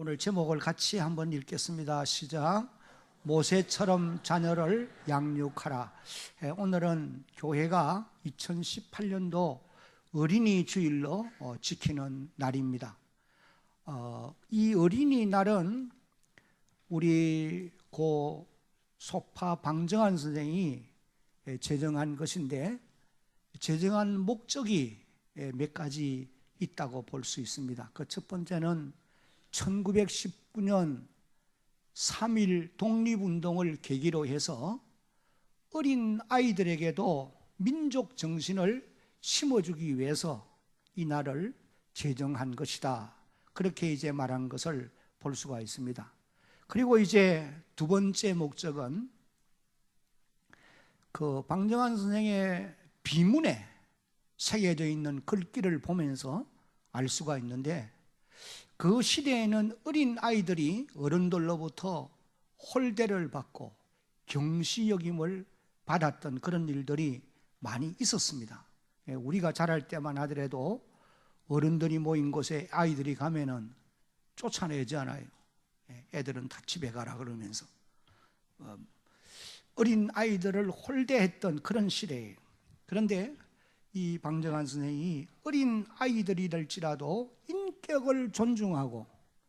오늘 제목을 같이 한번 읽겠습니다. 시작. 모세처럼 자녀를 양육하라. 오늘은 교회가 2018년도 어린이 주일로 지키는 날입니다. 이 어린이날은 우리 고 소파 방정환 선생이 제정한 것인데, 제정한 목적이 몇 가지 있다고 볼 수 있습니다. 그 첫 번째는 1919년 3.1 독립운동을 계기로 해서 어린 아이들에게도 민족 정신을 심어주기 위해서 이 날을 제정한 것이다. 그렇게 이제 말한 것을 볼 수가 있습니다. 그리고 이제 두 번째 목적은 그 방정환 선생의 비문에 새겨져 있는 글귀를 보면서 알 수가 있는데, 그 시대에는 어린 아이들이 어른들로부터 홀대를 받고 경시 여김을 받았던 그런 일들이 많이 있었습니다. 우리가 자랄 때만 하더라도 어른들이 모인 곳에 아이들이 가면은 쫓아내지 않아요. 애들은 다 집에 가라 그러면서 어린 아이들을 홀대했던 그런 시대예요. 그런데 이 방정환 선생이 어린 아이들이랄지라도 인격을 존중하고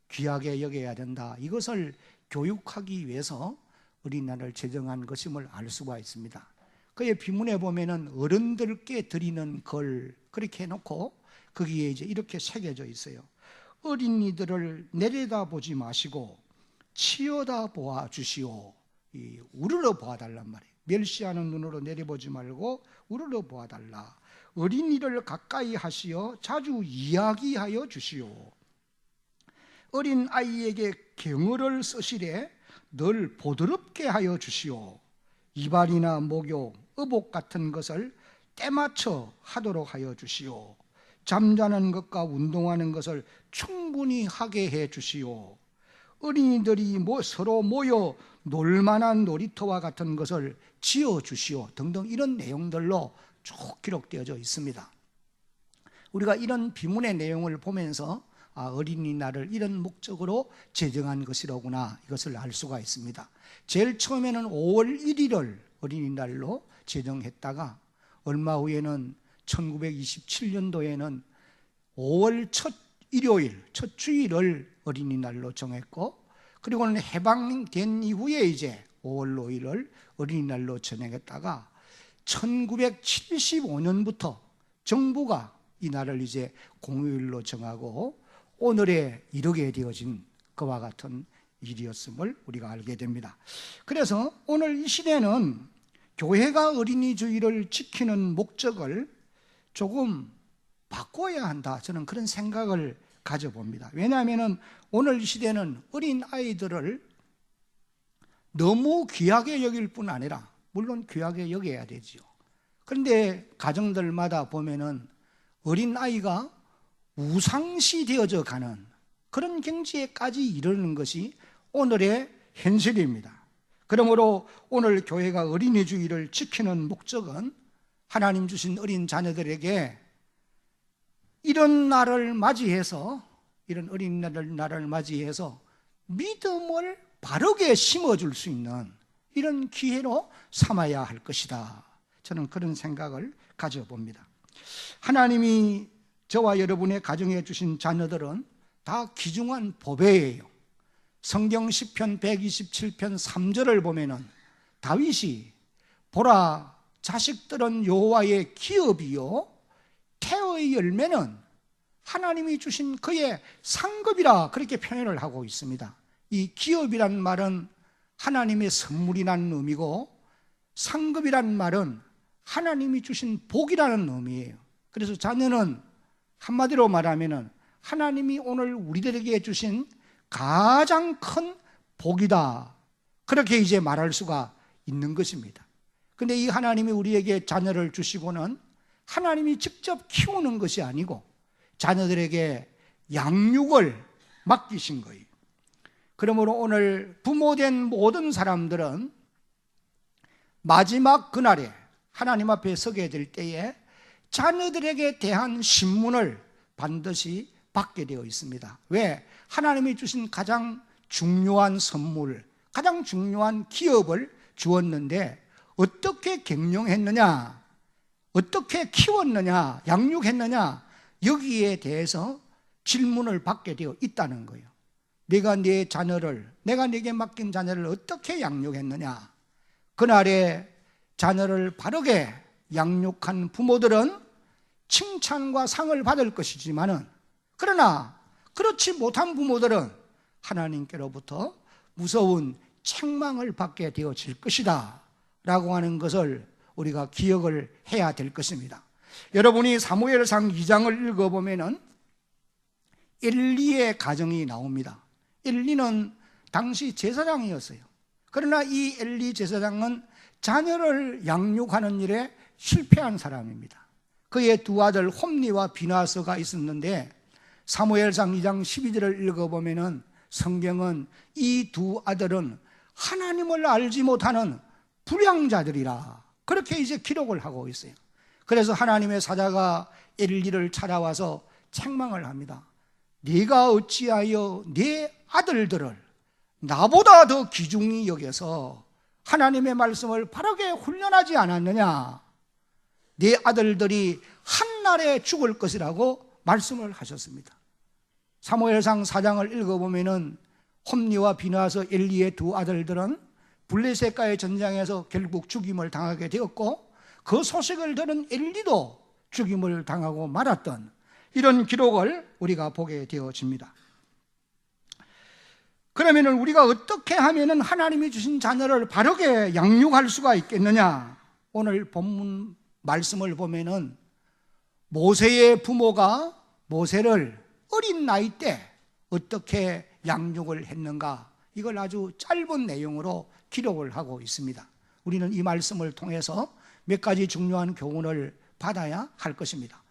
귀하게 여겨야 된다, 이것을 교육하기 위해서 어린이날을 제정한 것임을 알 수가 있습니다. 그의 비문에 보면은 어른들께 드리는 걸 그렇게 해놓고 거기에 이제 이렇게 새겨져 있어요. 어린이들을 내려다보지 마시고 치여다보아 주시오. 우러러 보아달란 말이에요. 멸시하는 눈으로 내려보지 말고 우러러 보아달라. 어린이를 가까이 하시어 자주 이야기하여 주시오. 어린 아이에게 경어를 쓰시되 늘 보드럽게 하여 주시오. 이발이나 목욕, 의복 같은 것을 때맞춰 하도록 하여 주시오. 잠자는 것과 운동하는 것을 충분히 하게 해 주시오. 어린이들이 서로 모여 놀만한 놀이터와 같은 것을 지어 주시오. 등등 이런 내용들로 쭉 기록되어져 있습니다. 우리가 이런 비문의 내용을 보면서 어린이날을 이런 목적으로 제정한 것이로구나, 이것을 알 수가 있습니다. 제일 처음에는 5월 1일을 어린이날로 제정했다가 얼마 후에는 1927년도에는 5월 첫 일요일, 첫 주일을 어린이날로 정했고, 그리고는 해방된 이후에 이제 5월 5일을 어린이날로 정했다가 1975년부터 정부가 이 날을 이제 공휴일로 정하고 오늘에 이르게 되어진 그와 같은 일이었음을 우리가 알게 됩니다. 그래서 오늘 이 시대는 교회가 어린이 주일을 지키는 목적을 조금 바꿔야 한다, 저는 그런 생각을 가져봅니다. 왜냐하면 오늘 이 시대는 어린 아이들을 너무 귀하게 여길 뿐 아니라, 물론 귀하게 여겨야 되지요. 그런데 가정들마다 보면은 어린 아이가 우상시 되어져 가는 그런 경지에까지 이르는 것이 오늘의 현실입니다. 그러므로 오늘 교회가 어린이 주일을 지키는 목적은 하나님 주신 어린 자녀들에게 이런 날을 맞이해서, 이런 어린이날을 맞이해서 믿음을 바르게 심어줄 수 있는 이런 기회로 삼아야 할 것이다, 저는 그런 생각을 가져봅니다. 하나님이 저와 여러분의 가정에 주신 자녀들은 다 귀중한 보배예요. 성경 시편 127편 3절을 보면은 다윗이 보라, 자식들은 여호와의 기업이요 태의 열매는 하나님이 주신 그의 상급이라, 그렇게 표현을 하고 있습니다. 이 기업이란 말은 하나님의 선물이라는 의미고, 상급이란 말은 하나님이 주신 복이라는 의미예요. 그래서 자녀는 한마디로 말하면 하나님이 오늘 우리들에게 주신 가장 큰 복이다, 그렇게 이제 말할 수가 있는 것입니다. 그런데 이 하나님이 우리에게 자녀를 주시고는 하나님이 직접 키우는 것이 아니고 자녀들에게 양육을 맡기신 거예요. 그러므로 오늘 부모된 모든 사람들은 마지막 그날에 하나님 앞에 서게 될 때에 자녀들에게 대한 신문을 반드시 받게 되어 있습니다. 왜? 하나님이 주신 가장 중요한 선물, 가장 중요한 기업을 주었는데 어떻게 경영했느냐, 어떻게 키웠느냐, 양육했느냐, 여기에 대해서 질문을 받게 되어 있다는 거예요. 내가 내 자녀를, 내가 내게 맡긴 자녀를 어떻게 양육했느냐. 그날에 자녀를 바르게 양육한 부모들은 칭찬과 상을 받을 것이지만은, 그러나 그렇지 못한 부모들은 하나님께로부터 무서운 책망을 받게 되어질 것이다 라고 하는 것을 우리가 기억을 해야 될 것입니다. 여러분이 사무엘상 2장을 읽어보면은 엘리의 가정이 나옵니다. 엘리는 당시 제사장이었어요. 그러나 이 엘리 제사장은 자녀를 양육하는 일에 실패한 사람입니다. 그의 두 아들 홈니와 비나스가 있었는데 사무엘상 2장 12절을 읽어보면은 성경은 이 두 아들은 하나님을 알지 못하는 불량자들이라 그렇게 이제 기록을 하고 있어요. 그래서 하나님의 사자가 엘리를 찾아와서 책망을 합니다. 네가 어찌하여 네 아들들을 나보다 더 귀중히 여겨서 하나님의 말씀을 바르게 훈련하지 않았느냐. 네 아들들이 한날에 죽을 것이라고 말씀을 하셨습니다. 사무엘상 4장을 읽어보면은 홈니와 비나스 엘리의 두 아들들은 블레셋과의 전쟁에서 결국 죽임을 당하게 되었고, 그 소식을 들은 엘리도 죽임을 당하고 말았던 이런 기록을 우리가 보게 되어집니다. 그러면 우리가 어떻게 하면 하나님이 주신 자녀를 바르게 양육할 수가 있겠느냐? 오늘 본문 말씀을 보면은 모세의 부모가 모세를 어린 나이 때 어떻게 양육을 했는가, 이걸 아주 짧은 내용으로 기록을 하고 있습니다. 우리는 이 말씀을 통해서 몇 가지 중요한 교훈을 받아야 할 것입니다.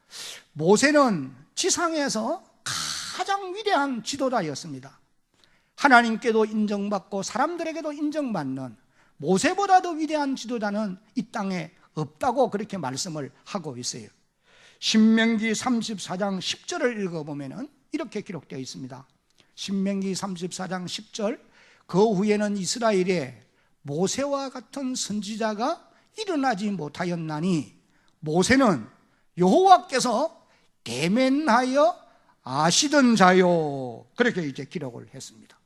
모세는 지상에서 가장 위대한 지도자였습니다. 하나님께도 인정받고 사람들에게도 인정받는 모세보다 더 위대한 지도자는 이 땅에 없다고 그렇게 말씀을 하고 있어요. 신명기 34장 10절을 읽어보면 이렇게 기록되어 있습니다. 신명기 34장 10절, 그 후에는 이스라엘에 모세와 같은 선지자가 일어나지 못하였나니 모세는 여호와께서 대면하여 아시던 자요, 그렇게 이제 기록을 했습니다.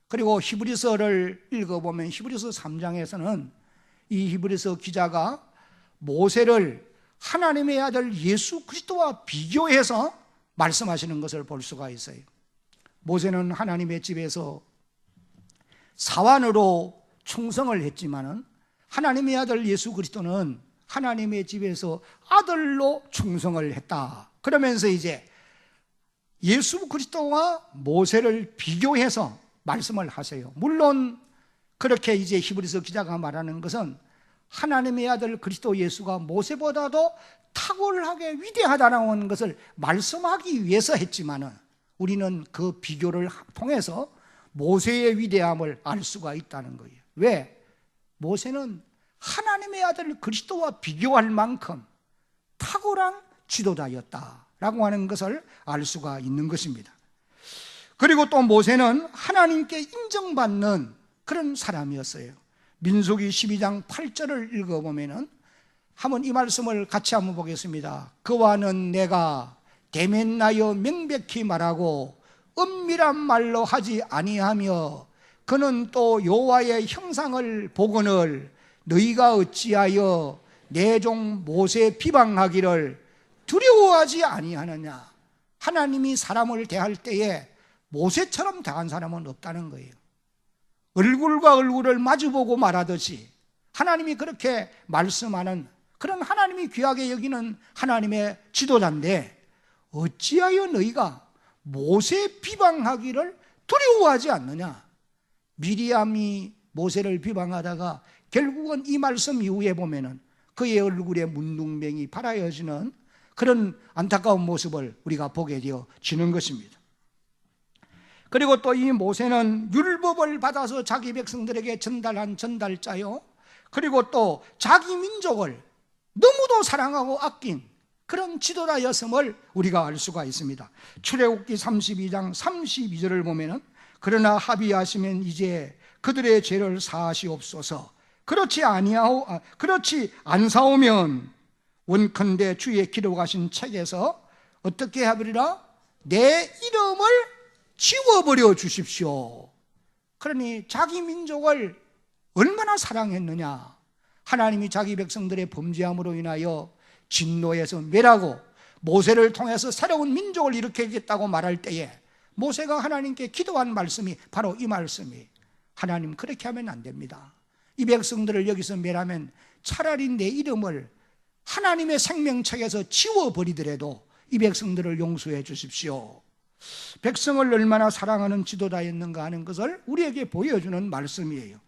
그리고 히브리서를 읽어보면 히브리서 3장에서는 이 히브리서 기자가 모세를 하나님의 아들 예수 그리스도와 비교해서 말씀하시는 것을 볼 수가 있어요. 모세는 하나님의 집에서 사환으로 충성을 했지만은 하나님의 아들 예수 그리스도는 하나님의 집에서 아들로 충성을 했다. 그러면서 이제 예수 그리스도와 모세를 비교해서 말씀을 하세요. 물론 그렇게 이제 히브리서 기자가 말하는 것은 하나님의 아들 그리스도 예수가 모세보다도 탁월하게 위대하다는 것을 말씀하기 위해서 했지만은 우리는 그 비교를 통해서 모세의 위대함을 알 수가 있다는 거예요. 왜? 모세는 하나님의 아들 그리스도와 비교할 만큼 탁월한 지도자였다라고 하는 것을 알 수가 있는 것입니다. 그리고 또 모세는 하나님께 인정받는 그런 사람이었어요. 민수기 12장 8절을 읽어보면은 한번 이 말씀을 같이 한번 보겠습니다. 그와는 내가 대면하여 명백히 말하고 은밀한 말로 하지 아니하며 그는 또 여호와의 형상을 보거늘 너희가 어찌하여 내 종 모세 비방하기를 두려워하지 아니하느냐. 하나님이 사람을 대할 때에 모세처럼 대한 사람은 없다는 거예요. 얼굴과 얼굴을 마주보고 말하듯이 하나님이 그렇게 말씀하는 그런 하나님이 귀하게 여기는 하나님의 지도자인데 어찌하여 너희가 모세 비방하기를 두려워하지 않느냐. 미리암이 모세를 비방하다가 결국은 이 말씀 이후에 보면은 그의 얼굴에 문둥병이 발하여지는 그런 안타까운 모습을 우리가 보게 되어지는 것입니다. 그리고 또 이 모세는 율법을 받아서 자기 백성들에게 전달한 전달자요, 그리고 또 자기 민족을 너무도 사랑하고 아낀 그런 지도자였음을 우리가 알 수가 있습니다. 출애굽기 32장 32절을 보면은 그러나 합의하시면 이제 그들의 죄를 사하시옵소서. 그렇지 않사오면 원컨대 주의 기록하신 책에서 어떻게 하리라? 내 이름을 지워버려 주십시오. 그러니 자기 민족을 얼마나 사랑했느냐. 하나님이 자기 백성들의 범죄함으로 인하여 진노해서 멸하고 모세를 통해서 새로운 민족을 일으키겠다고 말할 때에 모세가 하나님께 기도한 말씀이 바로 이 말씀이, 하나님 그렇게 하면 안 됩니다. 이 백성들을 여기서 멸하면 차라리 내 이름을 하나님의 생명책에서 지워버리더라도 이 백성들을 용서해 주십시오. 백성을 얼마나 사랑하는 지도자였는가 하는 것을 우리에게 보여주는 말씀이에요.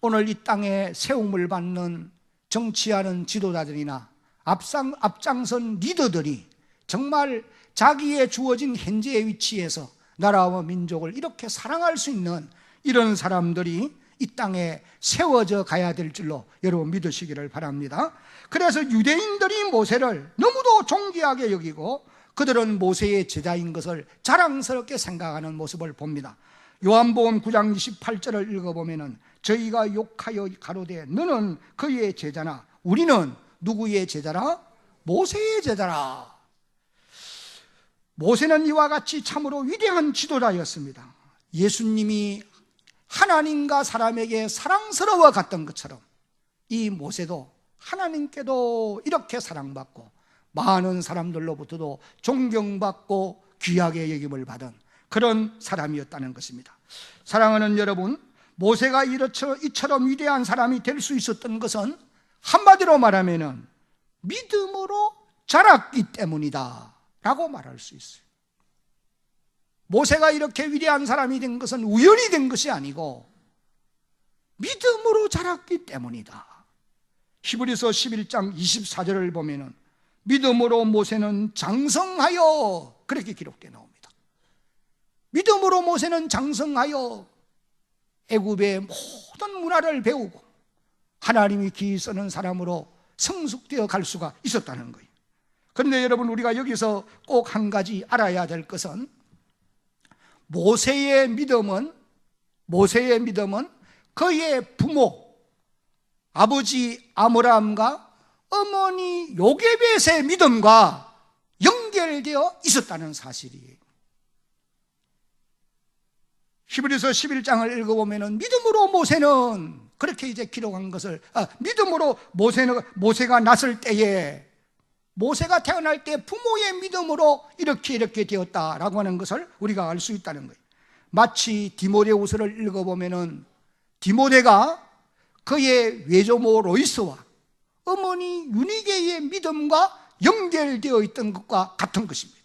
오늘 이 땅에 세움을 받는 정치하는 지도자들이나 앞장선 리더들이 정말 자기의 주어진 현재의 위치에서 나라와 민족을 이렇게 사랑할 수 있는 이런 사람들이 이 땅에 세워져 가야 될 줄로 여러분 믿으시기를 바랍니다. 그래서 유대인들이 모세를 너무도 존귀하게 여기고 그들은 모세의 제자인 것을 자랑스럽게 생각하는 모습을 봅니다. 요한복음 9장 28절을 읽어보면 저희가 욕하여 가로되 너는 그의 제자나 우리는 누구의 제자라? 모세의 제자라. 모세는 이와 같이 참으로 위대한 지도자였습니다. 예수님이 하나님과 사람에게 사랑스러워 갔던 것처럼 이 모세도 하나님께도 이렇게 사랑받고 많은 사람들로부터도 존경받고 귀하게 여김을 받은 그런 사람이었다는 것입니다. 사랑하는 여러분, 모세가 이처럼 위대한 사람이 될 수 있었던 것은 한마디로 말하면 믿음으로 자랐기 때문이다 라고 말할 수 있어요. 모세가 이렇게 위대한 사람이 된 것은 우연히 된 것이 아니고 믿음으로 자랐기 때문이다. 히브리서 11장 24절을 보면 믿음으로 모세는 장성하여 그렇게 기록되어 나옵니다. 믿음으로 모세는 장성하여 애굽의 모든 문화를 배우고 하나님이 기이 쓰는 사람으로 성숙되어 갈 수가 있었다는 거예요. 그런데 여러분, 우리가 여기서 꼭 한 가지 알아야 될 것은 모세의 믿음은 그의 부모 아버지 아므람과 어머니 요게벳의 믿음과 연결되어 있었다는 사실이에요. 히브리서 11장을 읽어보면 믿음으로 모세는 그렇게 이제 기록한 것을 믿음으로 모세가 났을 때에 모세가 태어날 때 부모의 믿음으로 이렇게 되었다라고 하는 것을 우리가 알 수 있다는 거예요. 마치 디모데후서를 읽어보면 디모데가 그의 외조모 로이스와 어머니 유니게의 믿음과 연결되어 있던 것과 같은 것입니다.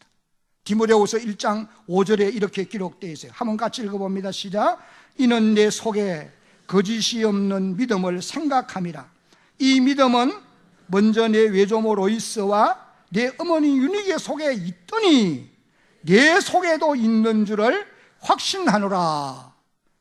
디모데후서 1장 5절에 이렇게 기록되어 있어요. 한번 같이 읽어봅니다. 시작. 이는 내 속에 거짓이 없는 믿음을 생각함이라. 이 믿음은 먼저 내 외조모 로이스와 내 어머니 유니게 속에 있더니 내 속에도 있는 줄을 확신하노라.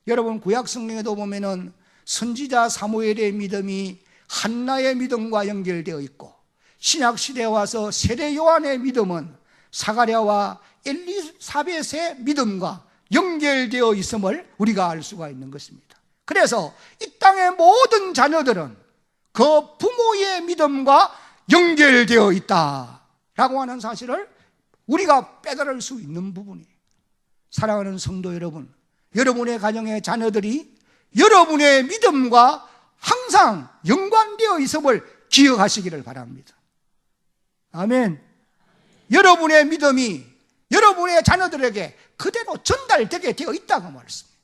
여러분, 구약 성경에도 보면은 선지자 사무엘의 믿음이 한나의 믿음과 연결되어 있고, 신약 시대에 와서 세례 요한의 믿음은 사가랴와 엘리사벳의 믿음과 연결되어 있음을 우리가 알 수가 있는 것입니다. 그래서 이 땅의 모든 자녀들은 그 부모의 믿음과 연결되어 있다라고 하는 사실을 우리가 깨달을 수 있는 부분이에요. 사랑하는 성도 여러분, 여러분의 가정의 자녀들이 여러분의 믿음과 항상 연관되어 있음을 기억하시기를 바랍니다. 아멘. 여러분의 믿음이 여러분의 자녀들에게 그대로 전달되게 되어 있다고 말씀입니다.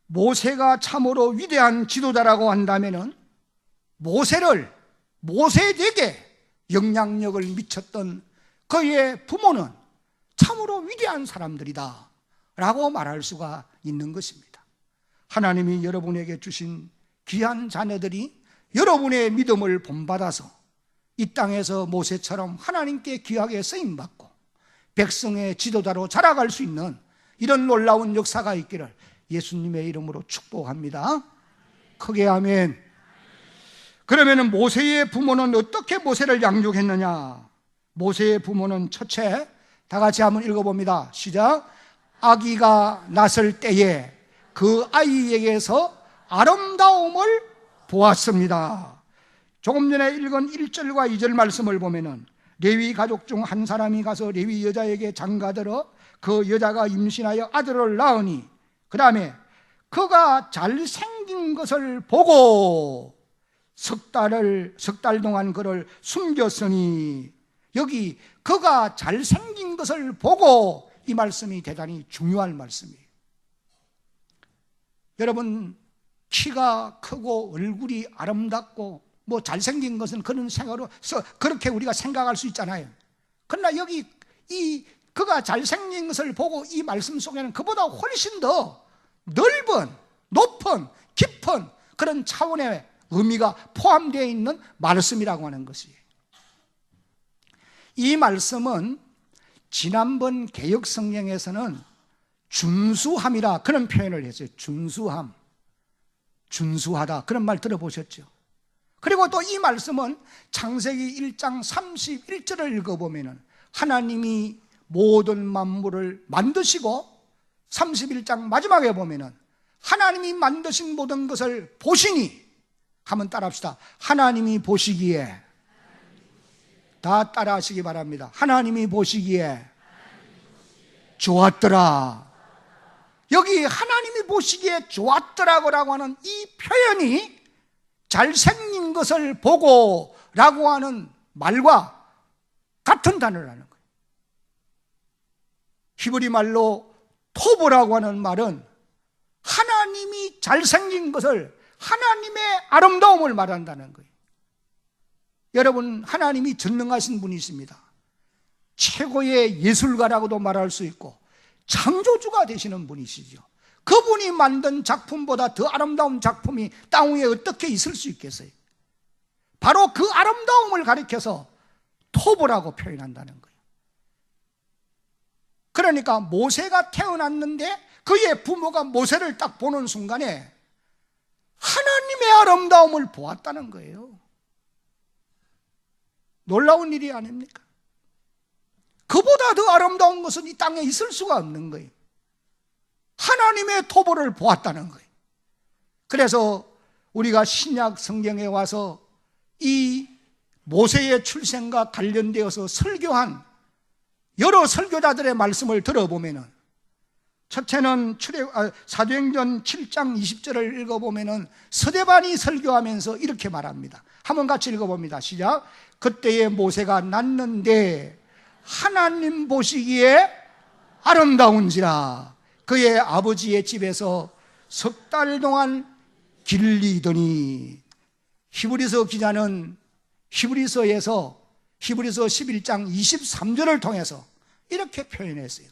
모세가 참으로 위대한 지도자라고 한다면 모세에게 영향력을 미쳤던 그의 부모는 참으로 위대한 사람들이다 라고 말할 수가 있는 것입니다. 하나님이 여러분에게 주신 귀한 자녀들이 여러분의 믿음을 본받아서 이 땅에서 모세처럼 하나님께 귀하게 쓰임받고 백성의 지도자로 자라갈 수 있는 이런 놀라운 역사가 있기를 예수님의 이름으로 축복합니다. 크게 아멘. 그러면 모세의 부모는 어떻게 모세를 양육했느냐? 모세의 부모는 첫째, 다 같이 한번 읽어봅니다. 시작. 아기가 났을 때에 그 아이에게서 아름다움을 보았습니다. 조금 전에 읽은 1절과 2절 말씀을 보면은 레위 가족 중 한 사람이 가서 레위 여자에게 장가들어 그 여자가 임신하여 아들을 낳으니, 그 다음에 그가 잘생긴 것을 보고 석 달 동안 그를 숨겼으니, 여기 그가 잘생긴 것을 보고, 이 말씀이 대단히 중요한 말씀이에요. 여러분, 키가 크고 얼굴이 아름답고 뭐 잘생긴 것은 그런 생각으로 그렇게 우리가 생각할 수 있잖아요. 그러나 여기 그가 잘생긴 것을 보고, 이 말씀 속에는 그보다 훨씬 더 넓은, 높은, 깊은 그런 차원의 의미가 포함되어 있는 말씀이라고 하는 것이에요. 이 말씀은 지난번 개역성경에서는 준수함이라 그런 표현을 했어요. 준수함, 준수하다, 그런 말 들어보셨죠? 그리고 또 이 말씀은 창세기 1장 31절을 읽어보면 하나님이 모든 만물을 만드시고, 31장 마지막에 보면 하나님이 만드신 모든 것을 보시니, 한번 따라합시다. 하나님이 보시기에, 다 따라하시기 바랍니다. 하나님이 보시기에 좋았더라. 여기 하나님이 보시기에 좋았더라고 하는 이 표현이 잘생긴 것을 보고 라고 하는 말과 같은 단어라는 거예요. 히브리 말로 토브라고 하는 말은 하나님이 잘생긴 것을, 하나님의 아름다움을 말한다는 거예요. 여러분, 하나님이 전능하신 분이십니다. 최고의 예술가라고도 말할 수 있고 창조주가 되시는 분이시죠. 그분이 만든 작품보다 더 아름다운 작품이 땅 위에 어떻게 있을 수 있겠어요? 바로 그 아름다움을 가리켜서 토브라고 표현한다는 거예요. 그러니까 모세가 태어났는데 그의 부모가 모세를 딱 보는 순간에 하나님의 아름다움을 보았다는 거예요. 놀라운 일이 아닙니까? 그보다 더 아름다운 것은 이 땅에 있을 수가 없는 거예요. 하나님의 토보를 보았다는 거예요. 그래서 우리가 신약 성경에 와서 이 모세의 출생과 관련되어서 설교한 여러 설교자들의 말씀을 들어보면은, 첫째는 사도행전 7장 20절을 읽어보면은 스데반이 설교하면서 이렇게 말합니다. 한번 같이 읽어봅니다. 시작. 그때의 모세가 낳는데 하나님 보시기에 아름다운지라 그의 아버지의 집에서 석 달 동안 길리더니. 히브리서 기자는 히브리서에서 히브리서 11장 23절을 통해서 이렇게 표현했어요.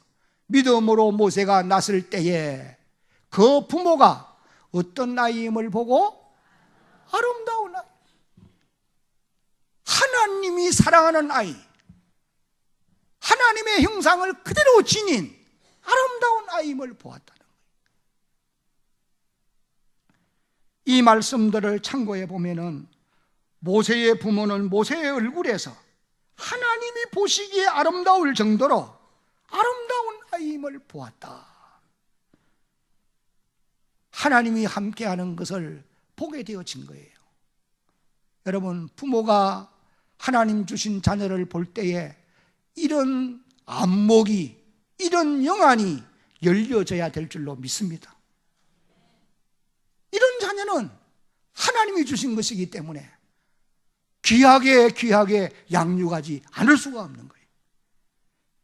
믿음으로 모세가 낳았을 때에 그 부모가 어떤 아이임을 보고 아름다운 아이, 하나님이 사랑하는 아이, 하나님의 형상을 그대로 지닌 아름다운 아이임을 보았다는 거예요. 이 말씀들을 참고해 보면은 모세의 부모는 모세의 얼굴에서 하나님이 보시기에 아름다울 정도로 아름다운 아이임을 보았다. 하나님이 함께하는 것을 보게 되어진 거예요. 여러분, 부모가 하나님 주신 자녀를 볼 때에 이런 안목이, 이런 영안이 열려져야 될 줄로 믿습니다. 이런 자녀는 하나님이 주신 것이기 때문에 귀하게 양육하지 않을 수가 없는 거예요.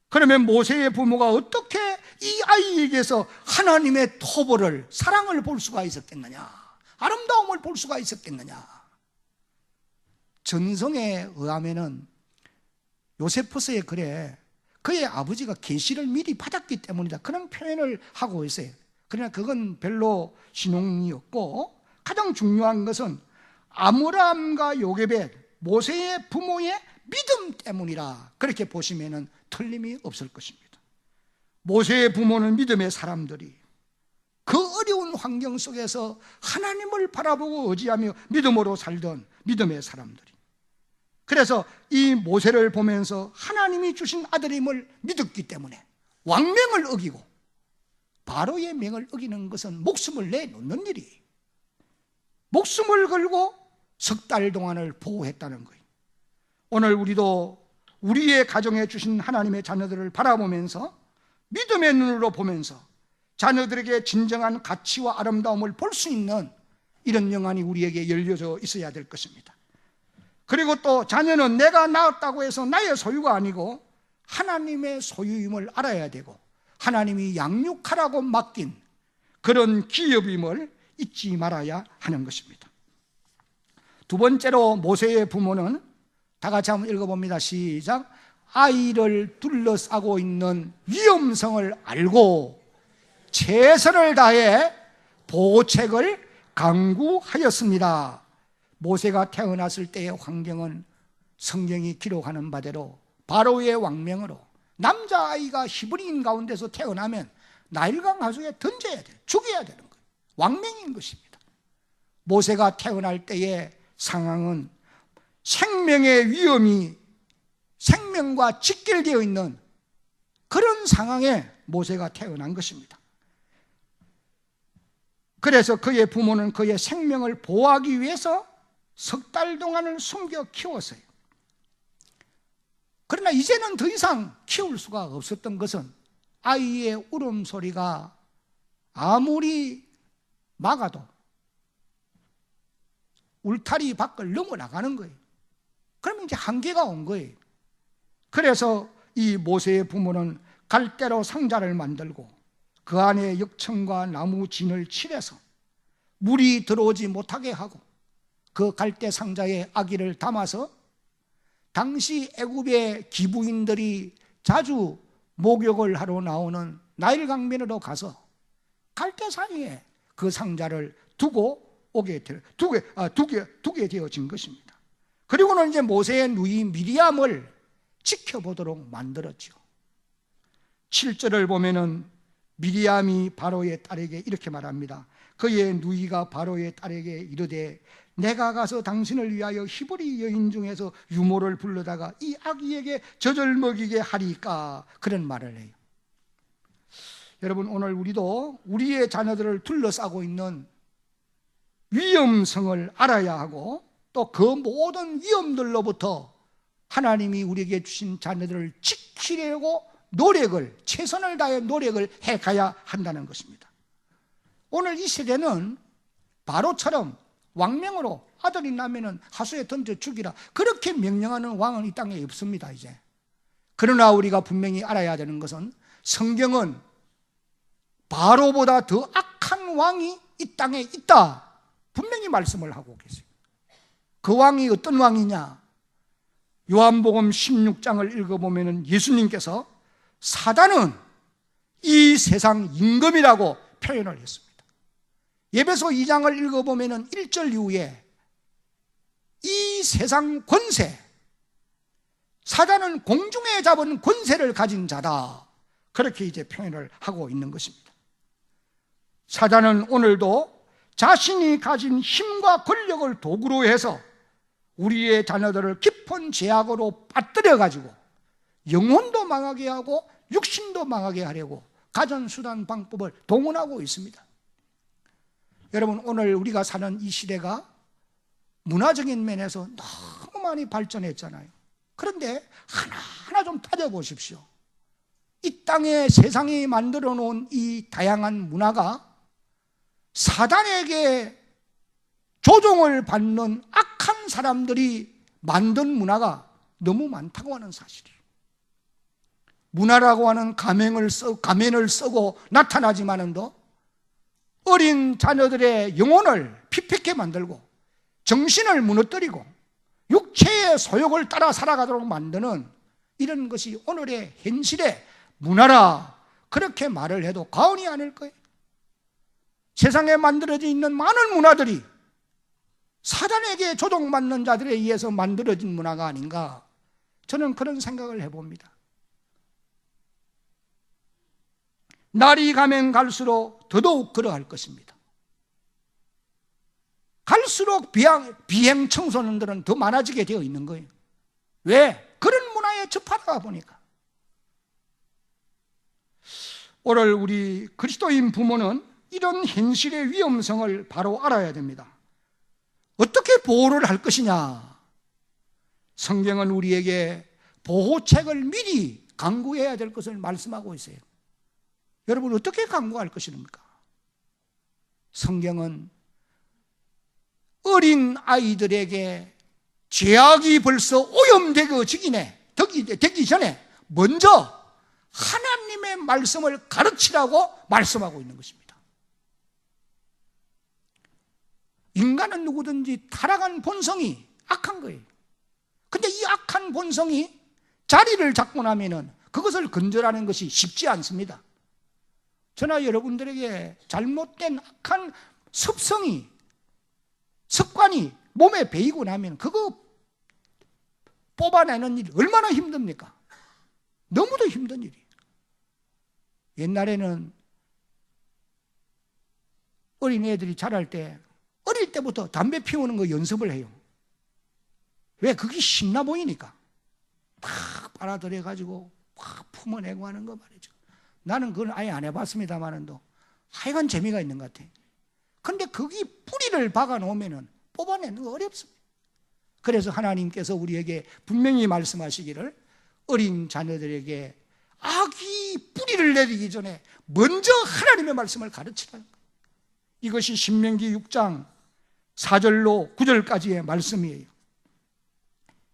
그러면 모세의 부모가 어떻게 이 아이에게서 하나님의 토보를, 사랑을 볼 수가 있었겠느냐, 아름다움을 볼 수가 있었겠느냐? 전성에 의하면은 요세푸스의 글에 그의 아버지가 계시를 미리 받았기 때문이다, 그런 표현을 하고 있어요. 그러나 그건 별로 신용이 없고, 가장 중요한 것은 아므람과 요게벳, 모세의 부모의 믿음 때문이라, 그렇게 보시면 틀림이 없을 것입니다. 모세의 부모는 믿음의 사람들이 그 어려운 환경 속에서 하나님을 바라보고 의지하며 믿음으로 살던 믿음의 사람들이. 그래서 이 모세를 보면서 하나님이 주신 아들임을 믿었기 때문에 왕명을 어기고 바로의 명을 어기는 것은 목숨을 내놓는 일이에요. 목숨을 걸고 석 달 동안을 보호했다는 거예요. 오늘 우리도 우리의 가정에 주신 하나님의 자녀들을 바라보면서 믿음의 눈으로 보면서 자녀들에게 진정한 가치와 아름다움을 볼 수 있는 이런 영안이 우리에게 열려져 있어야 될 것입니다. 그리고 또 자녀는 내가 낳았다고 해서 나의 소유가 아니고 하나님의 소유임을 알아야 되고 하나님이 양육하라고 맡긴 그런 기업임을 잊지 말아야 하는 것입니다. 두 번째로 모세의 부모는 다 같이 한번 읽어봅니다. 시작. 아이를 둘러싸고 있는 위험성을 알고 최선을 다해 보호책을 강구하였습니다. 모세가 태어났을 때의 환경은 성경이 기록하는 바대로 바로의 왕명으로 남자아이가 히브리인 가운데서 태어나면 나일강 하수에 던져야 돼, 죽여야 되는 거예요. 왕명인 것입니다. 모세가 태어날 때의 상황은 생명의 위험이 생명과 직결되어 있는 그런 상황에 모세가 태어난 것입니다. 그래서 그의 부모는 그의 생명을 보호하기 위해서 석 달 동안을 숨겨 키웠어요. 그러나 이제는 더 이상 키울 수가 없었던 것은 아이의 울음소리가 아무리 막아도 울타리 밖을 넘어나가는 거예요. 그러면 이제 한계가 온 거예요. 그래서 이 모세의 부모는 갈대로 상자를 만들고 그 안에 역청과 나무 진을 칠해서 물이 들어오지 못하게 하고 그 갈대 상자에 아기를 담아서 당시 애굽의 기부인들이 자주 목욕을 하러 나오는 나일 강변으로 가서 갈대 사이에 그 상자를 두게 되어진 것입니다. 그리고는 이제 모세의 누이 미리암을 지켜보도록 만들었죠. 7절을 보면은 미리암이 바로의 딸에게 이렇게 말합니다. 그의 누이가 바로의 딸에게 이르되 내가 가서 당신을 위하여 히브리 여인 중에서 유모를 불러다가 이 아기에게 젖을 먹이게 하리까, 그런 말을 해요. 여러분, 오늘 우리도 우리의 자녀들을 둘러싸고 있는 위험성을 알아야 하고 또 그 모든 위험들로부터 하나님이 우리에게 주신 자녀들을 지키려고 최선을 다해 노력을 해가야 한다는 것입니다. 오늘 이 세대는 바로처럼 왕명으로 아들이 나면은 하수에 던져 죽이라 그렇게 명령하는 왕은 이 땅에 없습니다, 이제. 그러나 우리가 분명히 알아야 되는 것은 성경은 바로보다 더 악한 왕이 이 땅에 있다, 분명히 말씀을 하고 계세요. 그 왕이 어떤 왕이냐? 요한복음 16장을 읽어보면 예수님께서 사단은 이 세상 임금이라고 표현을 했습니다. 에베소 2장을 읽어보면 1절 이후에 이 세상 권세, 사단은 공중에 잡은 권세를 가진 자다, 그렇게 이제 표현을 하고 있는 것입니다. 사단은 오늘도 자신이 가진 힘과 권력을 도구로 해서 우리의 자녀들을 깊은 죄악으로 빠뜨려 가지고 영혼도 망하게 하고 육신도 망하게 하려고 가전수단 방법을 동원하고 있습니다. 여러분, 오늘 우리가 사는 이 시대가 문화적인 면에서 너무 많이 발전했잖아요. 그런데 하나하나 좀 따져보십시오. 이 땅에 세상이 만들어 놓은 이 다양한 문화가 사단에게 조종을 받는 악한 사람들이 만든 문화가 너무 많다고 하는 사실이에요. 문화라고 하는 가면을 쓰고 나타나지만은도 어린 자녀들의 영혼을 피폐케 만들고 정신을 무너뜨리고 육체의 소욕을 따라 살아가도록 만드는 이런 것이 오늘의 현실의 문화라, 그렇게 말을 해도 과언이 아닐 거예요. 세상에 만들어져 있는 많은 문화들이 사단에게 조종받는 자들에 의해서 만들어진 문화가 아닌가, 저는 그런 생각을 해봅니다. 날이 가면 갈수록 더더욱 그러할 것입니다. 갈수록 비행 청소년들은 더 많아지게 되어 있는 거예요. 왜? 그런 문화에 접하다 보니까. 오늘 우리 그리스도인 부모는 이런 현실의 위험성을 바로 알아야 됩니다. 어떻게 보호를 할 것이냐? 성경은 우리에게 보호책을 미리 강구해야 될 것을 말씀하고 있어요. 여러분, 어떻게 강구할 것입니까? 성경은 어린 아이들에게 죄악이 벌써 되기 전에 먼저 하나님의 말씀을 가르치라고 말씀하고 있는 것입니다. 인간은 누구든지 타락한 본성이 악한 거예요. 근데 이 악한 본성이 자리를 잡고 나면은 그것을 건절하는 것이 쉽지 않습니다. 저나 여러분들에게 잘못된 악한 습관이 몸에 배이고 나면 그거 뽑아내는 일이 얼마나 힘듭니까? 너무도 힘든 일이에요. 옛날에는 어린애들이 자랄 때 어릴 때부터 담배 피우는 거 연습을 해요. 왜? 그게 신나 보이니까 팍 빨아들여가지고 팍 품어내고 하는 거 말이죠. 나는 그건 아예 안 해봤습니다만은 하여간 재미가 있는 것 같아요. 근데 거기 뿌리를 박아놓으면 뽑아내는 거 어렵습니다. 그래서 하나님께서 우리에게 분명히 말씀하시기를 어린 자녀들에게 악이 뿌리를 내리기 전에 먼저 하나님의 말씀을 가르치라는 거예요. 이것이 신명기 6장 4절로 9절까지의 말씀이에요.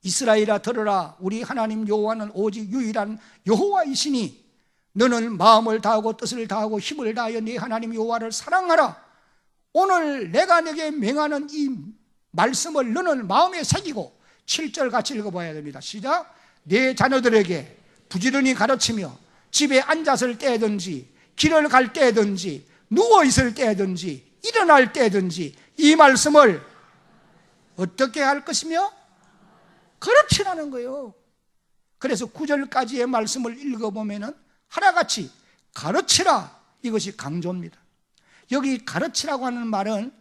이스라엘아 들으라. 우리 하나님 여호와는 오직 유일한 여호와이시니 너는 마음을 다하고 뜻을 다하고 힘을 다하여 네 하나님 여호와를 사랑하라. 오늘 내가 네게 명하는 이 말씀을 너는 마음에 새기고 7절 같이 읽어봐야 됩니다. 시작. 네 자녀들에게 부지런히 가르치며 집에 앉았을 때든지 길을 갈 때든지 누워있을 때든지 일어날 때든지 이 말씀을 어떻게 할 것이며 가르치라는 거예요. 그래서 9절까지의 말씀을 읽어보면 하나같이 가르치라, 이것이 강조입니다. 여기 가르치라고 하는 말은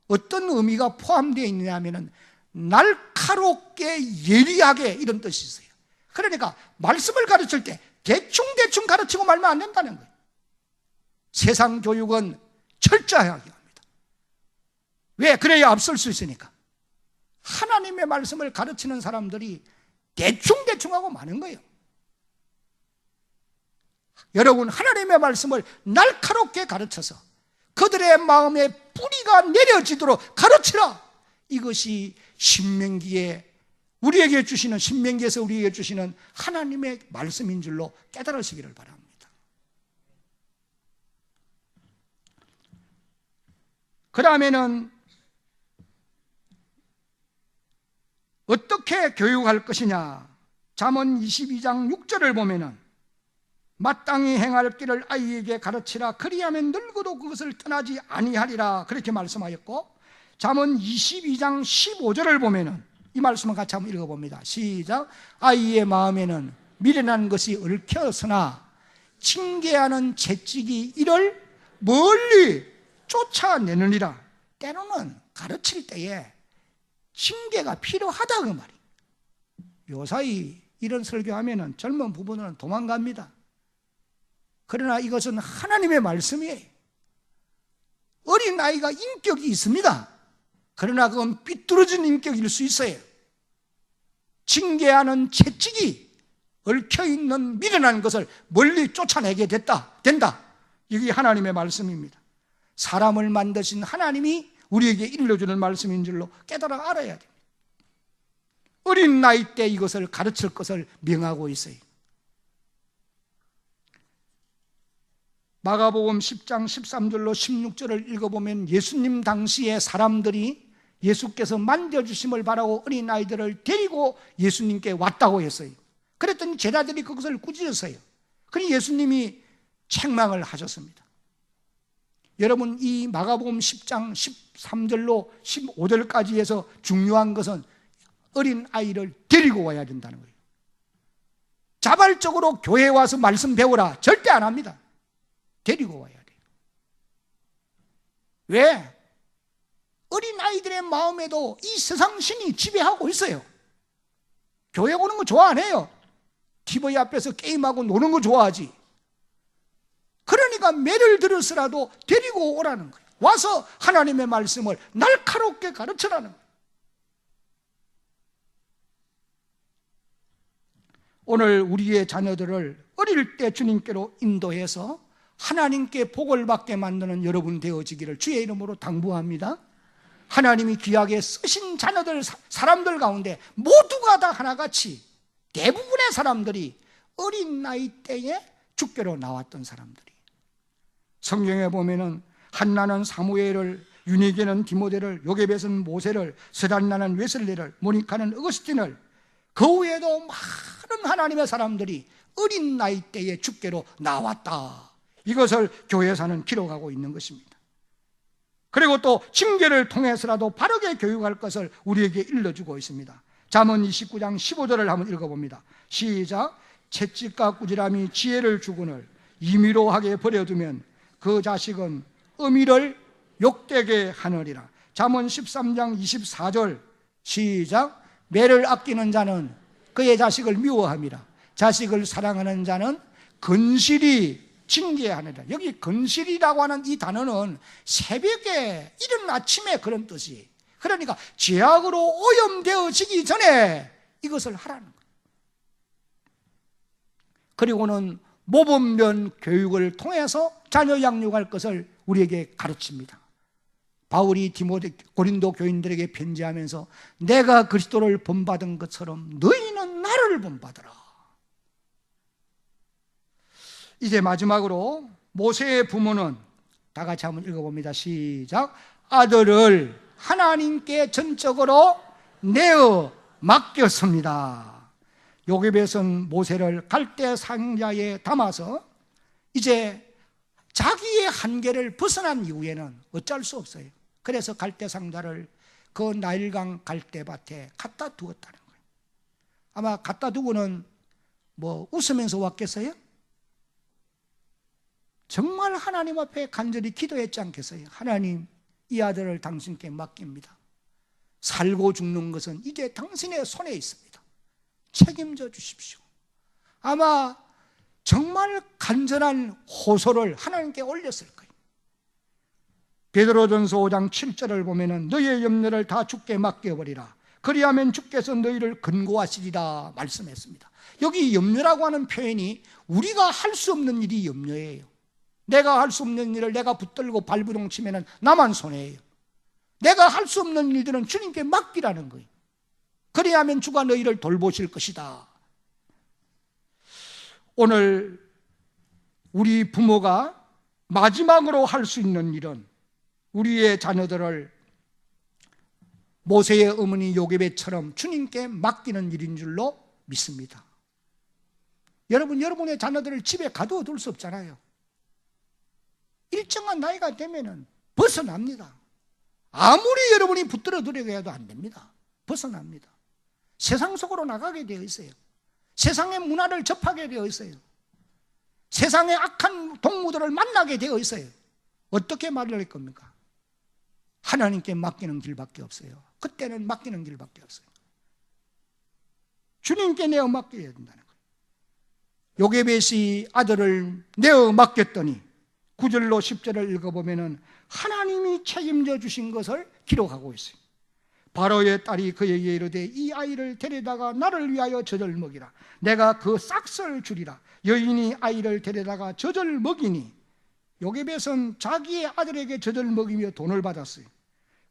어떤 의미가 포함되어 있느냐면 날카롭게 예리하게 이런 뜻이 있어요. 그러니까 말씀을 가르칠 때 대충 가르치고 말면 안 된다는 거예요. 세상 교육은 철저하게 합니다. 왜? 그래야 앞설 수 있으니까. 하나님의 말씀을 가르치는 사람들이 대충 하고 마는 거예요. 여러분, 하나님의 말씀을 날카롭게 가르쳐서 그들의 마음에 뿌리가 내려지도록 가르치라. 이것이 신명기에서 우리에게 주시는 하나님의 말씀인 줄로 깨달으시기를 바랍니다. 그 다음에는 어떻게 교육할 것이냐? 잠언 22장 6절을 보면은 마땅히 행할 길을 아이에게 가르치라. 그리하면 늙어도 그것을 떠나지 아니하리라. 그렇게 말씀하였고, 잠언 22장 15절을 보면은 이 말씀을 같이 한번 읽어봅니다. 시작. 아이의 마음에는 미련한 것이 얽혀서나 징계하는 채찍이 이를 멀리 쫓아내느니라. 때로는 가르칠 때에 징계가 필요하다 그 말이에요. 요사이 이런 설교하면은 젊은 부부들은 도망갑니다. 그러나 이것은 하나님의 말씀이에요. 어린아이가 인격이 있습니다. 그러나 그건 삐뚤어진 인격일 수 있어요. 징계하는 채찍이 얽혀있는 미련한 것을 멀리 쫓아내게 된다. 이게 하나님의 말씀입니다. 사람을 만드신 하나님이 우리에게 일러주는 말씀인 줄로 깨달아 알아야 됩니다. 어린 나이 때 이것을 가르칠 것을 명하고 있어요. 마가복음 10장 13절로 16절을 읽어보면 예수님 당시에 사람들이 예수께서 만져주심을 바라고 어린아이들을 데리고 예수님께 왔다고 했어요. 그랬더니 제자들이 그것을 꾸짖었어요. 그러니 예수님이 책망을 하셨습니다. 여러분, 이 마가복음 10장 13절로 15절까지 해서 중요한 것은 어린아이를 데리고 와야 된다는 거예요. 자발적으로 교회에 와서 말씀 배우라 절대 안 합니다. 데리고 와야 돼요. 왜? 어린아이가 아이들의 마음에도 이 세상 신이 지배하고 있어요. 교회 오는 거 좋아 안 해요? TV 앞에서 게임하고 노는 거 좋아하지. 그러니까 매를 들어서라도 데리고 오라는 거예요. 와서 하나님의 말씀을 날카롭게 가르쳐라는 거예요. 오늘 우리의 자녀들을 어릴 때 주님께로 인도해서 하나님께 복을 받게 만드는 여러분 되어지기를 주의 이름으로 당부합니다. 하나님이 귀하게 쓰신 자녀들, 사람들 가운데 모두가 다 하나같이 대부분의 사람들이 어린 나이 때에 주께로 나왔던 사람들이. 성경에 보면은 한나는 사무엘을, 유니게는 디모데를, 요게벳은 모세를, 스단나는 웨슬리를, 모니카는 어거스틴을, 그 외에도 많은 하나님의 사람들이 어린 나이 때에 주께로 나왔다. 이것을 교회사는 기록하고 있는 것입니다. 그리고 또 징계를 통해서라도 바르게 교육할 것을 우리에게 일러주고 있습니다. 잠언 29장 15절을 한번 읽어봅니다. 시작. 채찍과 꾸지람이 지혜를 주거늘 임의로 하게 버려두면 그 자식은 어미를 욕되게 하느니라. 잠언 13장 24절 시작. 매를 아끼는 자는 그의 자식을 미워함이라. 자식을 사랑하는 자는 건실히 징계하느니라. 여기 건실이라고 하는 이 단어는 새벽에 이른 아침에 그런 뜻이. 그러니까 죄악으로 오염되어지기 전에 이것을 하라는 거예요. 그리고는 모범면 교육을 통해서 자녀 양육할 것을 우리에게 가르칩니다. 바울이 고린도 교인들에게 편지하면서 내가 그리스도를 본받은 것처럼 너희는 나를 본받으라. 이제 마지막으로 모세의 부모는 다 같이 한번 읽어봅니다. 시작. 아들을 하나님께 전적으로 내어 맡겼습니다. 요게벳은 모세를 갈대 상자에 담아서 이제 자기의 한계를 벗어난 이후에는 어쩔 수 없어요. 그래서 갈대 상자를 그 나일강 갈대밭에 갖다 두었다는 거예요. 아마 갖다 두고는 뭐 웃으면서 왔겠어요? 정말 하나님 앞에 간절히 기도했지 않겠어요? 하나님, 이 아들을 당신께 맡깁니다. 살고 죽는 것은 이제 당신의 손에 있습니다. 책임져 주십시오. 아마 정말 간절한 호소를 하나님께 올렸을 거예요. 베드로전서 5장 7절을 보면은 너희의 염려를 다 주께 맡겨버리라. 그리하면 주께서 너희를 근고하시리라 말씀했습니다. 여기 염려라고 하는 표현이 우리가 할 수 없는 일이 염려예요. 내가 할 수 없는 일을 내가 붙들고 발부동 치면은 나만 손해예요. 내가 할 수 없는 일들은 주님께 맡기라는 거예요. 그리하면 주가 너희를 돌보실 것이다. 오늘 우리 부모가 마지막으로 할 수 있는 일은 우리의 자녀들을 모세의 어머니 요게벳처럼 주님께 맡기는 일인 줄로 믿습니다. 여러분의 자녀들을 집에 가두어 둘 수 없잖아요. 일정한 나이가 되면은 벗어납니다. 아무리 여러분이 붙들어 두려고 해도 안 됩니다. 벗어납니다. 세상 속으로 나가게 되어 있어요. 세상의 문화를 접하게 되어 있어요. 세상의 악한 동무들을 만나게 되어 있어요. 어떻게 말을 할 겁니까? 하나님께 맡기는 길밖에 없어요. 그때는 맡기는 길밖에 없어요. 주님께 내어 맡겨야 된다는 거예요. 요게벳이 아들을 내어 맡겼더니 9절로 10절을 읽어보면 하나님이 책임져 주신 것을 기록하고 있어요. 바로의 딸이 그에게 이르되 이 아이를 데려다가 나를 위하여 젖을 먹이라. 내가 그 싹을 주리라. 여인이 아이를 데려다가 젖을 먹이니 요게벳은 자기의 아들에게 젖을 먹이며 돈을 받았어요.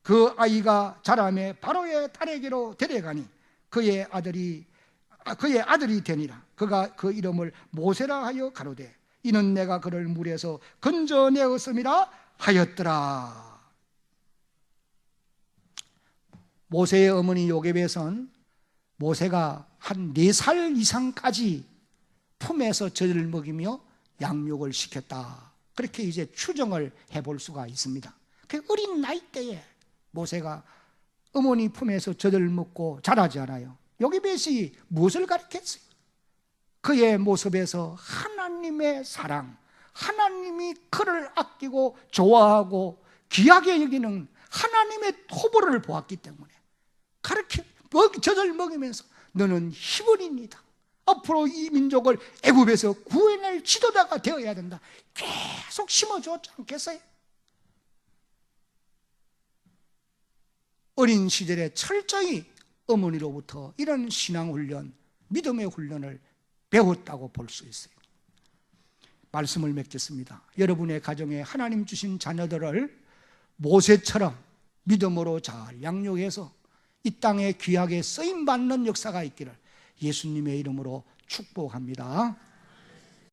그 아이가 자라매 바로의 딸에게로 데려가니 그의 아들이 되니라. 그가 그 이름을 모세라 하여 가로되 이는 내가 그를 물에서 건져내었음이라 하였더라. 모세의 어머니 요게벳은 모세가 한 4살 이상까지 품에서 젖을 먹이며 양육을 시켰다. 그렇게 이제 추정을 해볼 수가 있습니다. 그 어린 나이 때에 모세가 어머니 품에서 젖을 먹고 자라지 않아요. 요게벳이 무엇을 가르쳤어요? 그의 모습에서 하나님의 사랑, 하나님이 그를 아끼고 좋아하고 귀하게 여기는 하나님의 토벌을 보았기 때문에 그렇게 젖을 먹이면서 너는 희번입니다. 앞으로 이 민족을 애굽에서 구해낼 지도자가 되어야 된다. 계속 심어줬지 않겠어요? 어린 시절에 철저히 어머니로부터 이런 신앙훈련, 믿음의 훈련을 배웠다고 볼 수 있어요. 말씀을 맺겠습니다. 여러분의 가정에 하나님 주신 자녀들을 모세처럼 믿음으로 잘 양육해서 이 땅에 귀하게 쓰임받는 역사가 있기를 예수님의 이름으로 축복합니다.